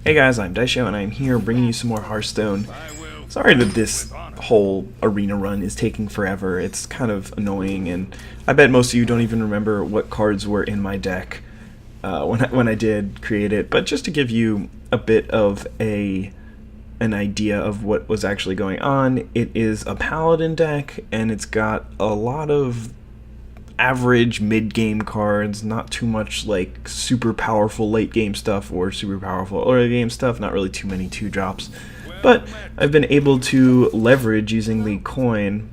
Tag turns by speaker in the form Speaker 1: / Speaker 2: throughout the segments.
Speaker 1: Hey guys, I'm IzDaisho and I'm here bringing you some more Hearthstone. Sorry that this whole arena run is taking forever. It's kind of annoying, and I bet most of you don't even remember what cards were in my deck when I did create it. But just to give you a bit of an idea of what was actually going on, it is a Paladin deck, and it's got a lot of average mid-game cards, not too much like super powerful late-game stuff or super powerful early-game stuff, not really too many 2-drops. But I've been able to leverage using the coin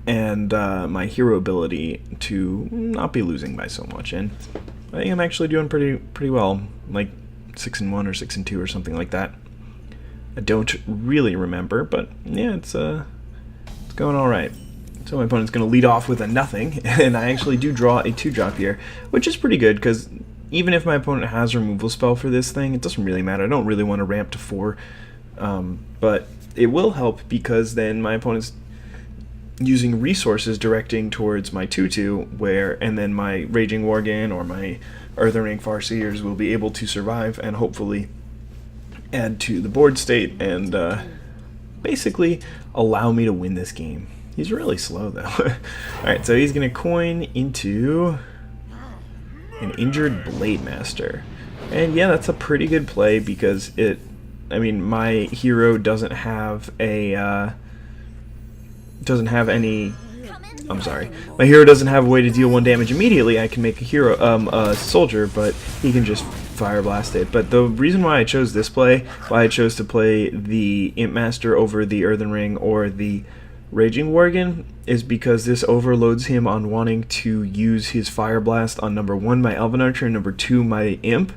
Speaker 1: and my hero ability to not be losing by so much, and I think I'm actually doing pretty well, like 6-1 or 6-2 or something like that. I don't really remember, but yeah, it's going all right. So my opponent's going to lead off with a nothing, and I actually do draw a 2-drop here, which is pretty good, because even if my opponent has a removal spell for this thing, it doesn't really matter. I don't really want to ramp to 4, but it will help, because then my opponent's using resources directing towards my 2-2, and then my Raging Worgen or my Earthen Ring Farseers will be able to survive and hopefully add to the board state and basically allow me to win this game. He's really slow, though. Alright, so he's going to coin into an injured Blade Master. And yeah, that's a pretty good play, because my hero doesn't have a, my hero doesn't have a way to deal 1 damage immediately. I can make a soldier, but he can just Fire Blast it. But the reason why I chose this play, why I chose to play the Imp Master over the Earthen Ring or the Raging Worgen, is because this overloads him on wanting to use his Fire Blast on number 1, my Elven Archer, and number 2, my Imp,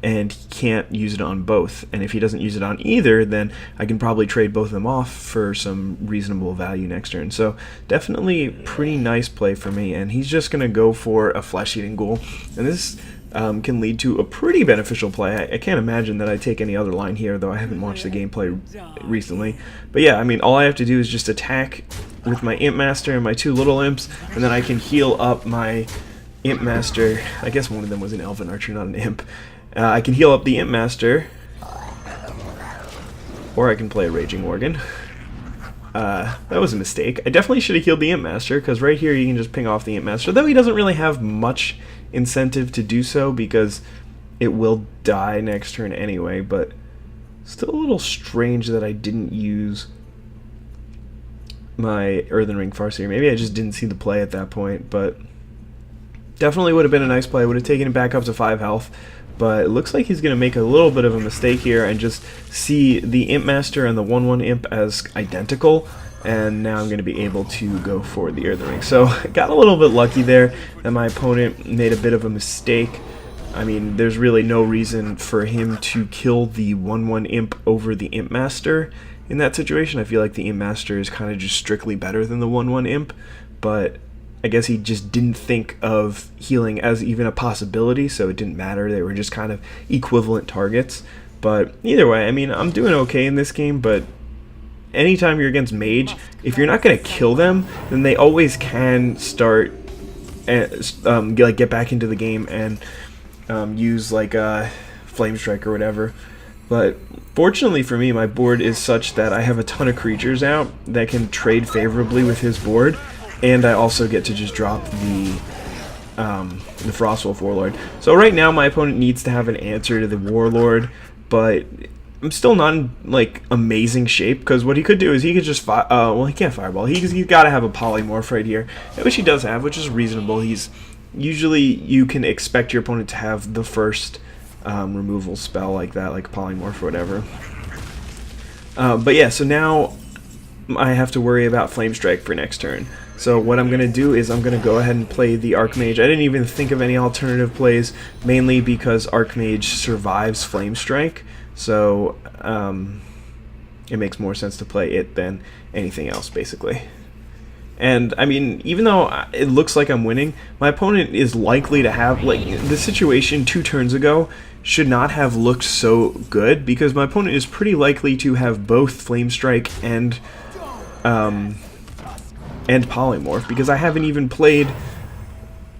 Speaker 1: and he can't use it on both. And if he doesn't use it on either, then I can probably trade both of them off for some reasonable value next turn. So definitely pretty nice play for me, and he's just going to go for a Flesh-Eating Ghoul, and this can lead to a pretty beneficial play. I can't imagine that I take any other line here, though I haven't watched the gameplay recently. But yeah, I mean, all I have to do is just attack with my Imp Master and my 2 little imps, and then I can heal up my Imp Master. I guess one of them was an Elven Archer, not an Imp. I can heal up the Imp Master, or I can play a Raging Worgen. That was a mistake. I definitely should have healed the Imp Master, because right here you can just ping off the Imp Master, though he doesn't really have much incentive to do so, because it will die next turn anyway. But still a little strange that I didn't use my Earthen Ring Farseer. Maybe I just didn't see the play at that point, but definitely would have been a nice play. Would have taken it back up to 5 health. But it looks like he's going to make a little bit of a mistake here and just see the Imp Master and the 1/1 Imp as identical, and now I'm going to be able to go for the Earthen Ring. So I got a little bit lucky there that my opponent made a bit of a mistake. I mean, there's really no reason for him to kill the 1/1 Imp over the Imp Master in that situation. I feel like the Imp Master is kind of just strictly better than the 1/1 Imp, but I guess he just didn't think of healing as even a possibility, so it didn't matter. They were just kind of equivalent targets. But either way, I mean, I'm doing okay in this game, but anytime you're against Mage, if you're not going to kill them, then they always can start and get back into the game and use like a Flame Strike or whatever. But fortunately for me, my board is such that I have a ton of creatures out that can trade favorably with his board. And I also get to just drop the Frostwolf Warlord. So right now my opponent needs to have an answer to the Warlord, but I'm still not in like amazing shape, because what he could do is he could just well, he can't Fireball. He's got to have a Polymorph right here, which he does have, which is reasonable. Usually you can expect your opponent to have the first removal spell like that, like Polymorph or whatever. But yeah, so now I have to worry about Flame Strike for next turn. So what I'm going to do is I'm going to go ahead and play the Archmage. I didn't even think of any alternative plays, mainly because Archmage survives Flame Strike, so it makes more sense to play it than anything else, basically. And, I mean, even though it looks like I'm winning, my opponent is likely to have, like, the situation 2 turns ago should not have looked so good, because my opponent is pretty likely to have both Flame Strike and Polymorph, because I haven't even played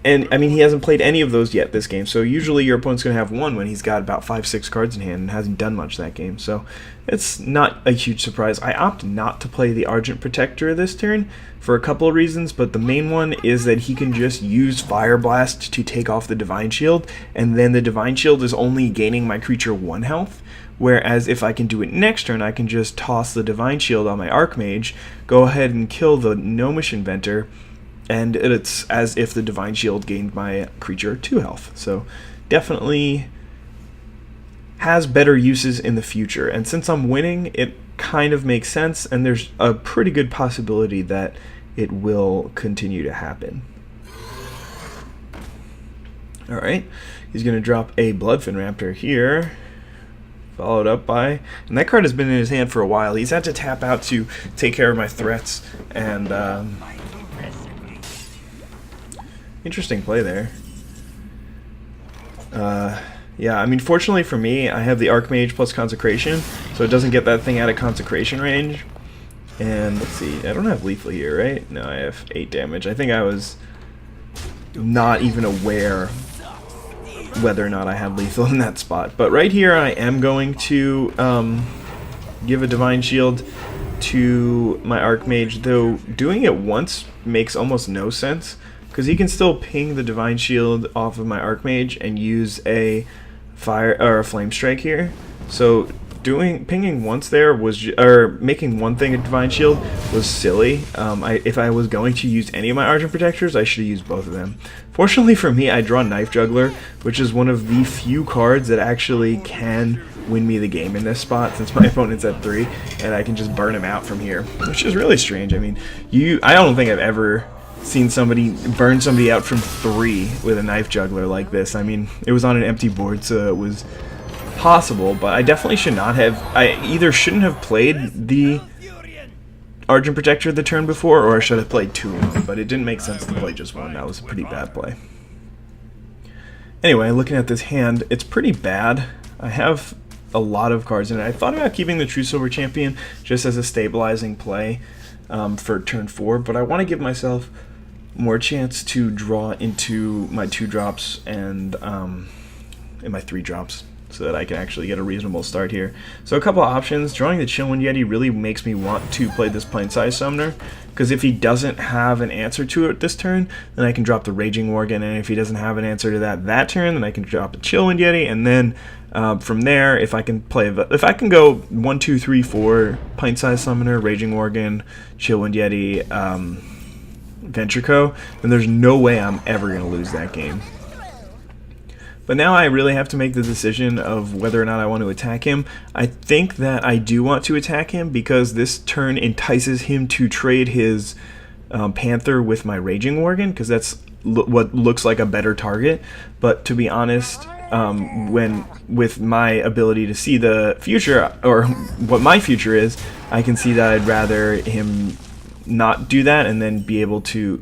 Speaker 1: And, I mean, he hasn't played any of those yet this game, so usually your opponent's going to have one when he's got about 5-6 cards in hand and hasn't done much that game, so it's not a huge surprise. I opt not to play the Argent Protector this turn for a couple of reasons, but the main one is that he can just use Fire Blast to take off the Divine Shield, and then the Divine Shield is only gaining my creature 1 health, whereas if I can do it next turn, I can just toss the Divine Shield on my Archmage, go ahead and kill the Gnomish Inventor, and it's as if the Divine Shield gained my creature 2 health. So definitely has better uses in the future. And since I'm winning, it kind of makes sense, and there's a pretty good possibility that it will continue to happen. Alright, he's going to drop a Bloodfin Raptor here, followed up by, and that card has been in his hand for a while. He's had to tap out to take care of my threats, and interesting play there. Yeah, I mean, fortunately for me, I have the Archmage plus Consecration, so it doesn't get that thing out of Consecration range. And let's see, I don't have Lethal here, right? No, I have 8 damage. I think I was not even aware whether or not I had Lethal in that spot. But right here, I am going to give a Divine Shield to my Archmage, though doing it once makes almost no sense, because he can still ping the Divine Shield off of my Archmage and use a fire or a Flame Strike here. So pinging once there was, or making one thing a Divine Shield was silly. If I was going to use any of my Argent Protectors, I should have used both of them. Fortunately for me, I draw Knife Juggler, which is one of the few cards that actually can win me the game in this spot, since my opponent's at 3, and I can just burn him out from here, which is really strange. I mean, I don't think I've ever seen somebody burn somebody out from 3 with a Knife Juggler like this. I mean, it was on an empty board, so it was possible, but I definitely should not have. I either shouldn't have played the Argent Protector the turn before, or I should have played 2 of them, but it didn't make sense to play just 1. That was a pretty bad play. Anyway, looking at this hand, it's pretty bad. I have a lot of cards in it. I thought about keeping the True Silver Champion just as a stabilizing play for turn 4, but I want to give myself more chance to draw into my 2 drops and my 3 drops, so that I can actually get a reasonable start here. So a couple of options. Drawing the Chillwind Yeti really makes me want to play this Pint-Sized Summoner, because if he doesn't have an answer to it this turn, then I can drop the Raging Worgen, and if he doesn't have an answer to that turn, then I can drop a Chillwind Yeti, and then from there, if I can go 1, 2, 3, 4, Pint-Sized Summoner, Raging Worgen, Chillwind Yeti, Venture, then there's no way I'm ever going to lose that game. But now I really have to make the decision of whether or not I want to attack him. I think that I do want to attack him, because this turn entices him to trade his Panther with my Raging Worgen, because that's what looks like a better target. But to be honest, with my ability to see the future, or what my future is, I can see that I'd rather him not do that, and then be able to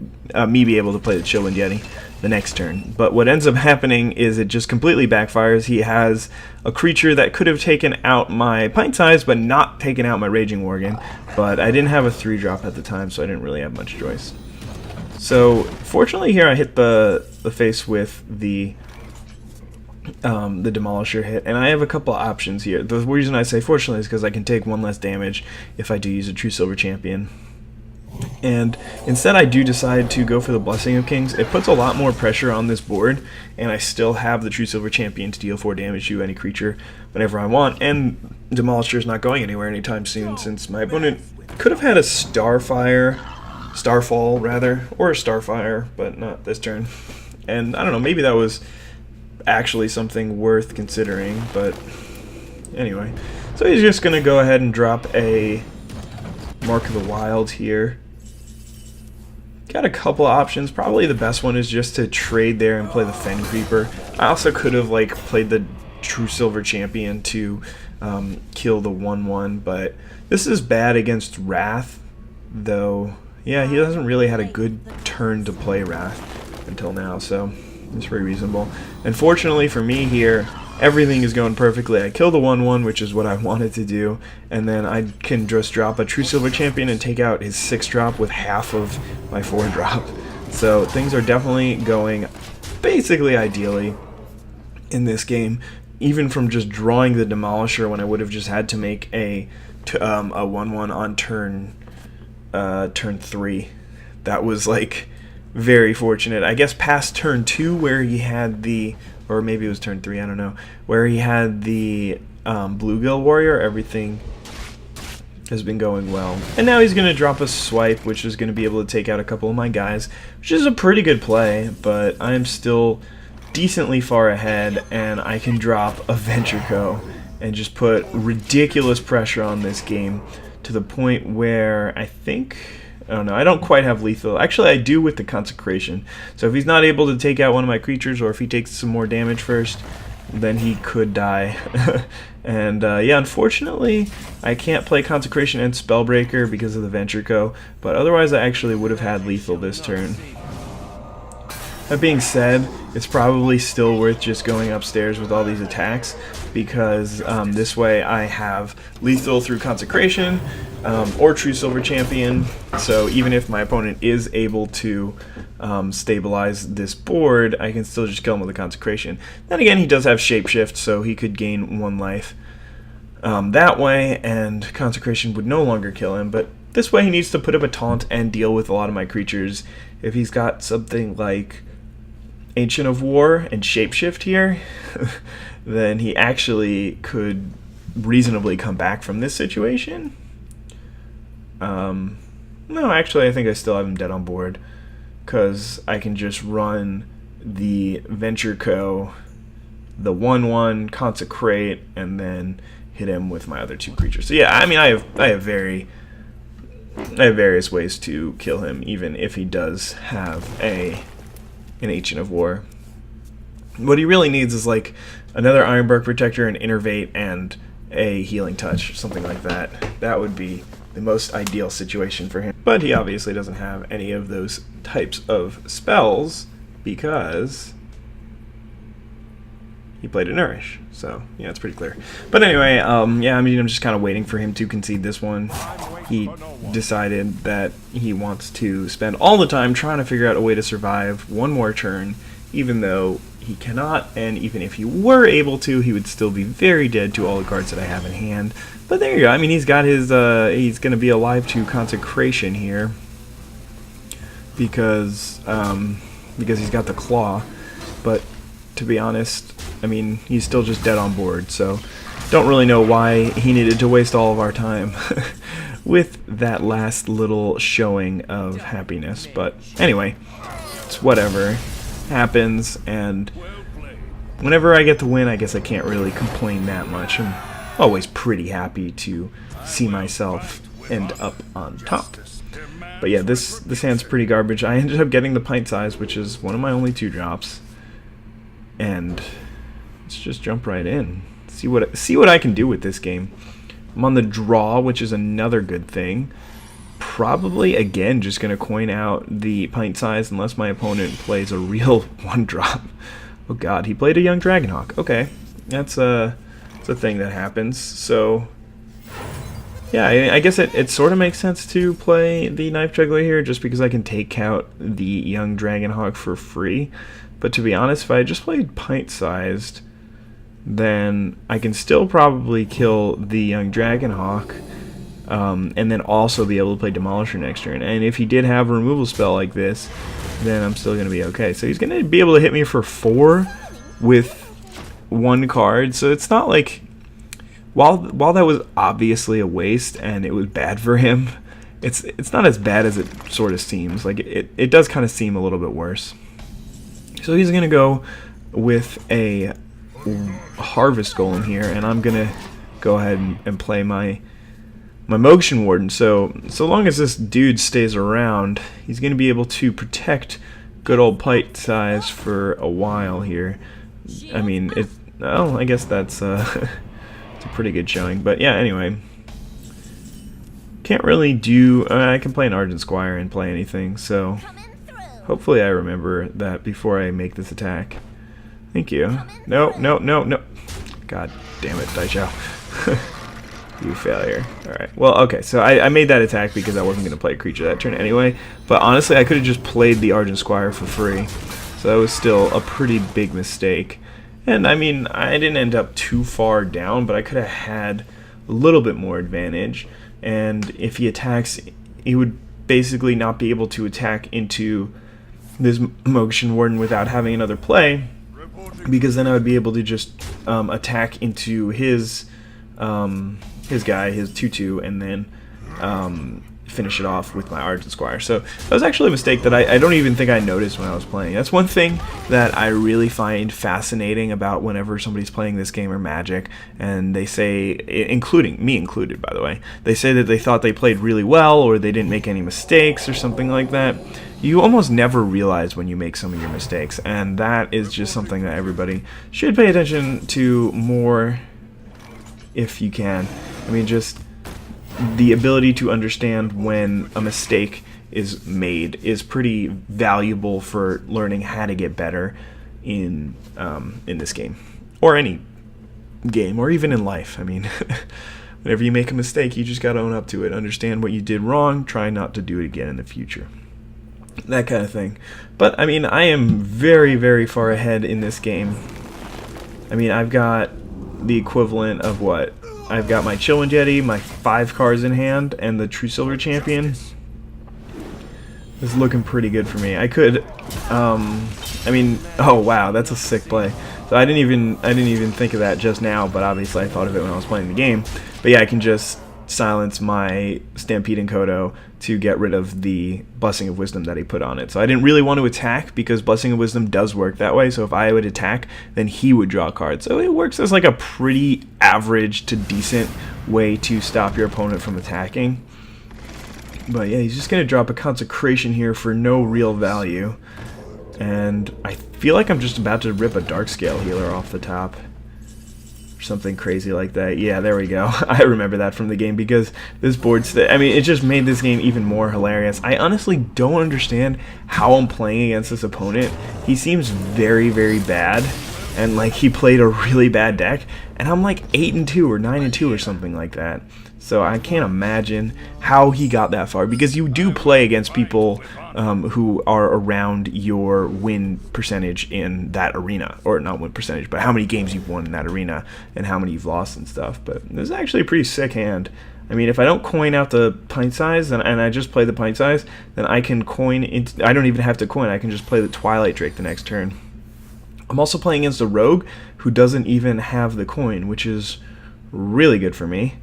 Speaker 1: be able to play the Chillwind Yeti the next turn. But what ends up happening is it just completely backfires. He has a creature that could have taken out my Pint Size, but not taken out my Raging Worgen. But I didn't have a 3-drop at the time, so I didn't really have much choice. So fortunately here I hit the face with the Demolisher hit, and I have a couple of options here. The reason I say fortunately is because I can take 1 less damage if I do use a True Silver Champion. And instead I do decide to go for the Blessing of Kings. It puts a lot more pressure on this board, and I still have the True Silver Champion to deal 4 damage to any creature whenever I want, and Demolisher is not going anywhere anytime soon, since my opponent could have had a Starfall rather, or a Starfire, but not this turn. And I don't know, maybe that was actually something worth considering, but anyway. So he's just going to go ahead and drop a Mark of the Wild here. Got a couple of options. Probably the best one is just to trade there and play the Fen Creeper. I also could have played the True Silver Champion to kill the 1/1, but this is bad against Wrath, though. Yeah, he hasn't really had a good turn to play Wrath until now, so it's very reasonable. And fortunately for me here, everything is going perfectly. I kill the 1/1, which is what I wanted to do, and then I can just drop a True Silver Champion and take out his 6-drop with half of my 4-drop. So things are definitely going basically ideally in this game, even from just drawing the Demolisher when I would have just had to make a 1/1 on turn 3. That was like very fortunate. I guess past turn 2 where he had the, or maybe it was turn 3, I don't know, where he had the Bluegill Warrior, everything has been going well. And now he's going to drop a Swipe, which is going to be able to take out a couple of my guys, which is a pretty good play, but I'm still decently far ahead, and I can drop a Venture Co. and just put ridiculous pressure on this game to the point where I think, I don't know, I don't quite have lethal. Actually, I do with the Consecration. So if he's not able to take out one of my creatures, or if he takes some more damage first, then he could die. And yeah, unfortunately, I can't play Consecration and Spellbreaker because of the Venture Co. But otherwise, I actually would have had lethal this turn. That being said, it's probably still worth just going upstairs with all these attacks, because this way I have lethal through Consecration or True Silver Champion, so even if my opponent is able to stabilize this board, I can still just kill him with a Consecration. Then again, he does have Shapeshift, so he could gain 1 life that way, and Consecration would no longer kill him, but this way he needs to put up a taunt and deal with a lot of my creatures. If he's got something like Ancient of War and Shapeshift here, then he actually could reasonably come back from this situation. No, actually, I think I still have him dead on board, because I can just run the Venture Co., the 1/1, Consecrate, and then hit him with my other 2 creatures. So yeah, I mean, I have various ways to kill him, even if he does have an Ancient of War. What he really needs is like another Ironbark Protector, an Innervate, and a Healing Touch, something like that. That would be the most ideal situation for him. But he obviously doesn't have any of those types of spells because he played a Nourish. So yeah, it's pretty clear. But anyway, yeah, I mean, I'm just kind of waiting for him to concede this one. He decided that he wants to spend all the time trying to figure out a way to survive one more turn, even though he cannot, and even if he were able to, he would still be very dead to all the cards that I have in hand. But there you go. I mean, he's got his, he's going to be alive to Consecration here because he's got the Claw. But to be honest, I mean, he's still just dead on board, so don't really know why he needed to waste all of our time with that last little showing of happiness. But anyway, it's whatever. Happens, and whenever I get the win, I guess I can't really complain that much. I'm always pretty happy to see myself end up on top. But yeah, this hand's pretty garbage. I ended up getting the Pint Size, which is one of my only 2 drops, and let's just jump right in. See what I can do with this game. I'm on the draw, which is another good thing. Probably, again, just going to coin out the Pint Size unless my opponent plays a real 1-drop. Oh god, he played a Young Dragonhawk. Okay, that's a thing that happens. So, yeah, I guess it sort of makes sense to play the Knife Juggler here, just because I can take out the Young Dragonhawk for free. But to be honest, if I just played Pint-Sized, then I can still probably kill the Young Dragonhawk, and then also be able to play Demolisher next turn. And if he did have a removal spell like this, then I'm still going to be okay. So he's going to be able to hit me for 4 with 1 card. So it's not like, while that was obviously a waste and it was bad for him, it's not as bad as it sort of seems. Like it does kind of seem a little bit worse. So he's going to go with a Harvest Golem here, and I'm going to go ahead and play my Motion Warden. So long as this dude stays around, he's going to be able to protect good old Pint Size for a while here. I mean, well, I guess that's it's a pretty good showing. But yeah, anyway, can't really do. I can play an Argent Squire and play anything. So hopefully I remember that before I make this attack. Thank you. No. God damn it, Daisho. You failure. Alright. Well, okay, so I made that attack because I wasn't going to play a creature that turn anyway. But honestly, I could have just played the Argent Squire for free. So that was still a pretty big mistake. And I mean, I didn't end up too far down, but I could have had a little bit more advantage. And if he attacks, he would basically not be able to attack into this Motion Warden without having another play, because then I would be able to just attack into his guy, his 2/2, and then finish it off with my Argent Squire. So that was actually a mistake that I don't even think I noticed when I was playing. That's one thing that I really find fascinating about whenever somebody's playing this game or Magic, and they say, including me included, by the way, they say that they thought they played really well or they didn't make any mistakes or something like that. You almost never realize when you make some of your mistakes, and that is just something that everybody should pay attention to more if you can. I mean, just the ability to understand when a mistake is made is pretty valuable for learning how to get better in this game, or any game, or even in life. I mean, whenever you make a mistake, you just got to own up to it, understand what you did wrong, try not to do it again in the future, that kind of thing. But I mean, I am very, very far ahead in this game. I mean, I've got the equivalent of what? I've got my Chillwind Yeti, my 5 cards in hand, and the True Silver Champion. This is looking pretty good for me. I could, I mean, oh wow, that's a sick play. So I didn't even think of that just now, but obviously I thought of it when I was playing the game. But yeah, I can just silence my Stampede Kodo to get rid of the Blessing of Wisdom that he put on it. So I didn't really want to attack because Blessing of Wisdom does work that way. So if I would attack, then he would draw a card. So it works as like a pretty average to decent way to stop your opponent from attacking. But yeah, he's just going to drop a Consecration here for no real value. And I feel like I'm just about to rip a Darkscale Healer off the top. Something crazy like that. Yeah, there we go. I remember that from the game because this board I mean, it just made this game even more hilarious. I honestly don't understand how I'm playing against this opponent. He seems very, very bad, and like he played a really bad deck, and I'm like 8-2 or 9-2 or something like that. So I can't imagine how he got that far, because you do play against people who are around your win percentage in that arena, or not win percentage, but how many games you've won in that arena and how many you've lost and stuff. But this is actually a pretty sick hand. I mean, if I don't coin out the pint size and I just play the pint size, then I can coin into, I don't even have to coin, I can just play the Twilight Drake the next turn. I'm also playing against a rogue who doesn't even have the coin, which is really good for me.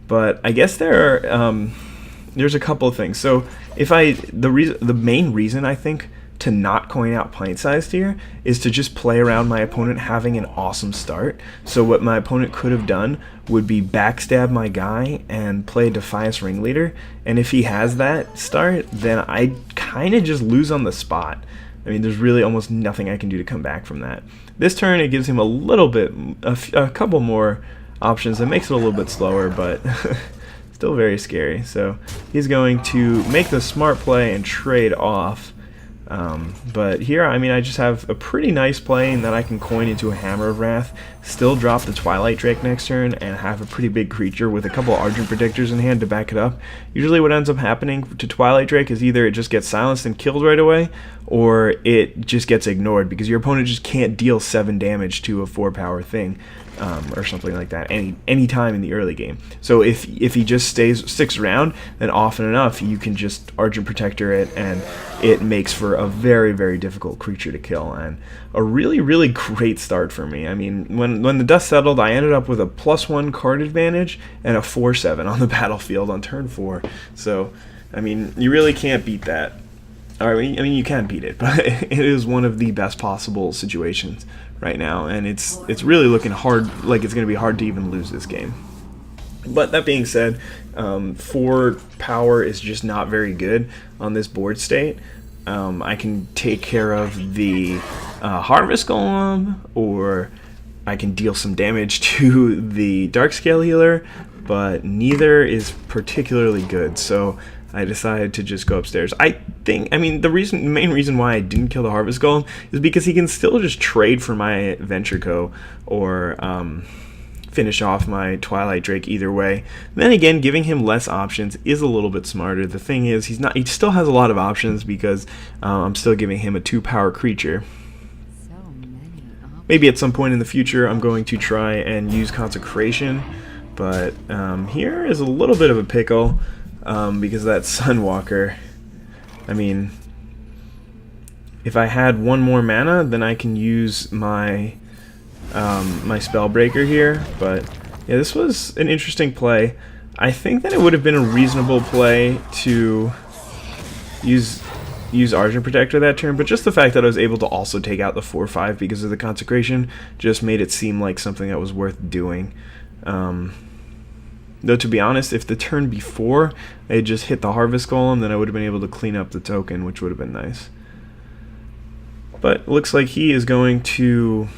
Speaker 1: But I guess there's a couple of things. So if the main reason I think to not coin out pint sized here is to just play around my opponent having an awesome start. So what my opponent could have done would be backstab my guy and play Defiance Ringleader. And if he has that start, then I kind of just lose on the spot. I mean, there's really almost nothing I can do to come back from that. This turn, it gives him a little bit, a couple more options that makes it a little bit slower, but still very scary. So he's going to make the smart play and trade off. But here, I mean, I just have a pretty nice play in that I can coin into a Hammer of Wrath, still drop the Twilight Drake next turn, and have a pretty big creature with a couple Argent Protectors in hand to back it up. Usually what ends up happening to Twilight Drake is either it just gets silenced and killed right away, or it just gets ignored because your opponent just can't deal 7 damage to a 4-power thing. Or something like that any time in the early game. So if he just sticks around, then often enough you can just Argent Protector it, and it makes for a very, very difficult creature to kill, and a really, really great start for me. I mean, when the dust settled, I ended up with a +1 card advantage and a 4/7 on the battlefield on turn 4. So I mean, you really can't beat that. I mean, you can beat it, but it is one of the best possible situations right now, and it's really looking hard, like it's going to be hard to even lose this game. But that being said, 4 power is just not very good on this board state. I can take care of the Harvest Golem, or I can deal some damage to the Darkscale Healer, but neither is particularly good, so I decided to just go upstairs. I mean, the main reason why I didn't kill the Harvest Golem is because he can still just trade for my Venture Co. or finish off my Twilight Drake either way. Then again, giving him less options is a little bit smarter. The thing is, he still has a lot of options because I'm still giving him a 2-power creature. Maybe at some point in the future I'm going to try and use Consecration, but here is a little bit of a pickle because that Sunwalker, I mean, if I had one more mana, then I can use my my Spellbreaker here. But yeah, this was an interesting play. I think that it would have been a reasonable play to use Argent Protector that turn, but just the fact that I was able to also take out the 4/5 because of the Consecration just made it seem like something that was worth doing. Though to be honest, if the turn before I had just hit the Harvest Golem, then I would have been able to clean up the token, which would have been nice. But it looks like he is going to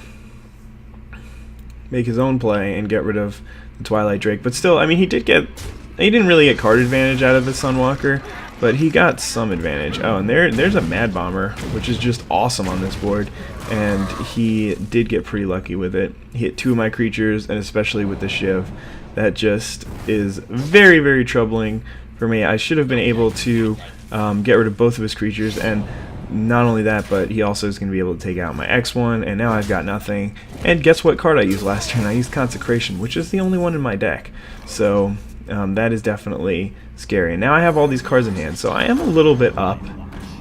Speaker 1: make his own play and get rid of the Twilight Drake. But still, I mean, he didn't really get card advantage out of the Sunwalker, but he got some advantage. Oh, and there's a Mad Bomber, which is just awesome on this board, and he did get pretty lucky with it. He hit 2 of my creatures, and especially with the Shiv. That just is very, very troubling for me. I should have been able to get rid of both of his creatures, and not only that, but he also is going to be able to take out my X1, and now I've got nothing. And guess what card I used last turn? I used Consecration, which is the only one in my deck. So that is definitely scary. And now I have all these cards in hand, so I am a little bit up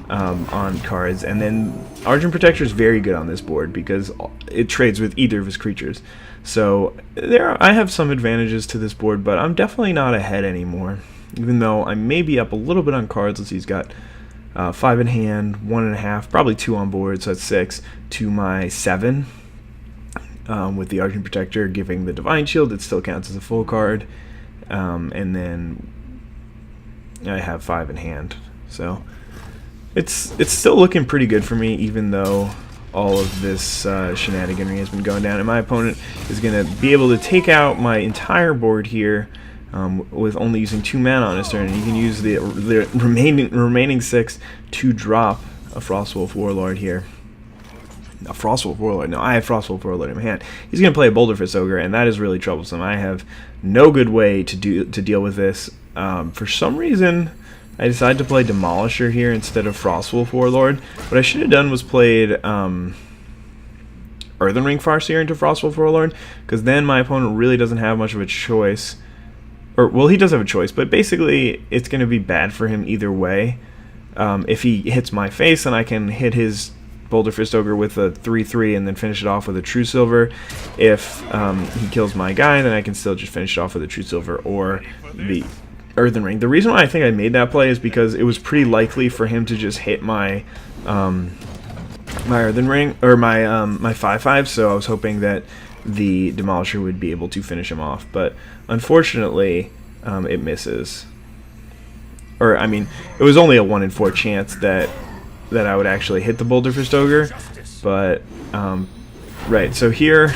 Speaker 1: on cards. And then Argent Protector is very good on this board because it trades with either of his creatures. So I have some advantages to this board, but I'm definitely not ahead anymore. Even though I may be up a little bit on cards. Let's see, he's got 5 in hand, 1.5, probably 2 on board, so that's 6 to my 7. With the Argent Protector giving the Divine Shield, it still counts as a full card. And then I have 5 in hand, so it's still looking pretty good for me, even though all of this shenaniganry has been going down. And my opponent is going to be able to take out my entire board here with only using 2 mana on his turn. And you can use the remaining 6 to drop a Frostwolf Warlord here. A Frostwolf Warlord. No, I have Frostwolf Warlord in my hand. He's going to play a Boulder Fist Ogre, and that is really troublesome. I have no good way to deal with this. For some reason, I decided to play Demolisher here instead of Frostwolf Warlord. What I should have done was played Earthen Ring Farseer into Frostwolf Warlord, because then my opponent really doesn't have much of a choice. Or, well, he does have a choice, but basically it's going to be bad for him either way. If he hits my face, then I can hit his Boulder Fist Ogre with a 3/3 and then finish it off with a True Silver. If he kills my guy, then I can still just finish it off with a True Silver or the Earthen Ring. The reason why I think I made that play is because it was pretty likely for him to just hit my my Earthen Ring, or my my 5/5, so I was hoping that the Demolisher would be able to finish him off, but unfortunately it misses. Or, I mean, it was only a 1 in 4 chance that I would actually hit the Boulder Fist Ogre, but right, so here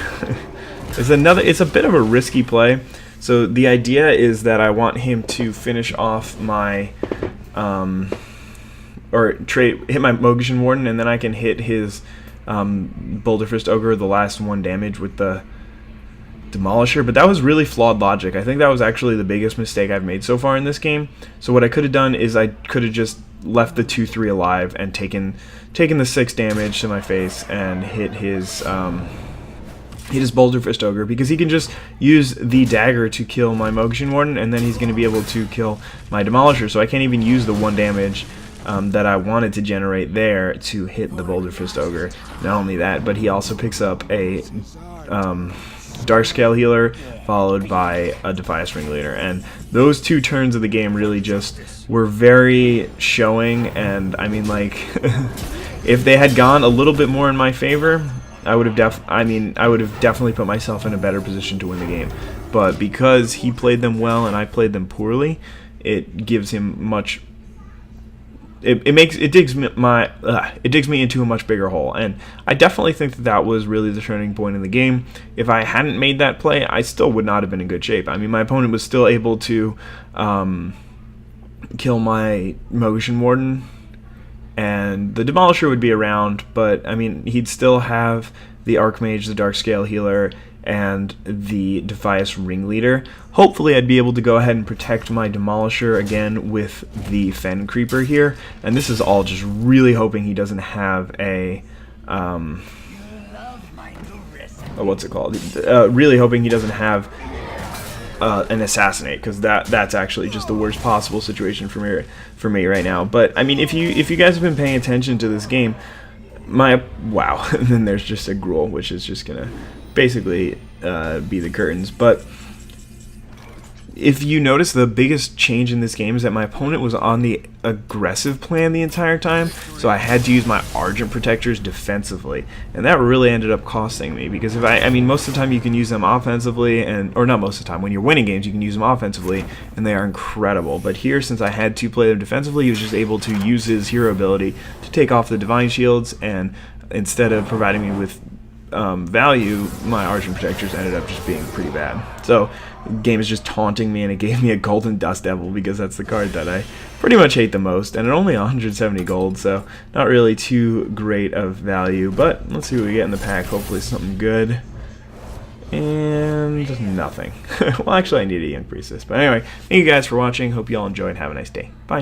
Speaker 1: is it's a bit of a risky play. So the idea is that I want him to finish off my or hit my Mogishan Warden, and then I can hit his Boulder Fist Ogre the last 1 damage with the Demolisher. But that was really flawed logic. I think that was actually the biggest mistake I've made so far in this game. So what I could have done is I could have just left the 2/3 alive and taken the 6 damage to my face and hit his Boulder Fist Ogre, because he can just use the dagger to kill my Mogishan Warden, and then he's going to be able to kill my Demolisher. So I can't even use the 1 damage that I wanted to generate there to hit the Boulder Fist Ogre. Not only that, but he also picks up a Darkscale Healer followed by a Defias Ringleader, and those 2 turns of the game really just were very showing. And I mean, like, if they had gone a little bit more in my favor, I would have definitely put myself in a better position to win the game. But because he played them well and I played them poorly, it gives him much. It digs me into a much bigger hole, and I definitely think that was really the turning point in the game. If I hadn't made that play, I still would not have been in good shape. I mean, my opponent was still able to kill my Mogishan Warden, and the Demolisher would be around, but I mean, he'd still have the Archmage, the Darkscale Healer, and the Defias Ringleader. Hopefully I'd be able to go ahead and protect my Demolisher again with the Fen Creeper here, and this is all just really hoping he doesn't have a what's it called? Really hoping he doesn't have an Assassinate, because that's actually just the worst possible situation for me right now. But I mean, if you guys have been paying attention to this game, wow, and then there's just a Gruul, which is just gonna basically be the curtains. But if you notice, the biggest change in this game is that my opponent was on the aggressive plan the entire time, so I had to use my Argent Protectors defensively, and that really ended up costing me, because if I mean, most of the time you can use them offensively, or not most of the time, when you're winning games you can use them offensively, and they are incredible. But here, since I had to play them defensively, he was just able to use his hero ability to take off the Divine Shields, and instead of providing me with value, my Argent Protectors ended up just being pretty bad. So the game is just taunting me, and it gave me a Golden Dust Devil, because that's the card that I pretty much hate the most, and it only 170 gold, so not really too great of value. But let's see what we get in the pack. Hopefully something good. And nothing. Well, actually I need a Young Priestess. But anyway, thank you guys for watching. Hope you all enjoyed. Have a nice day. Bye.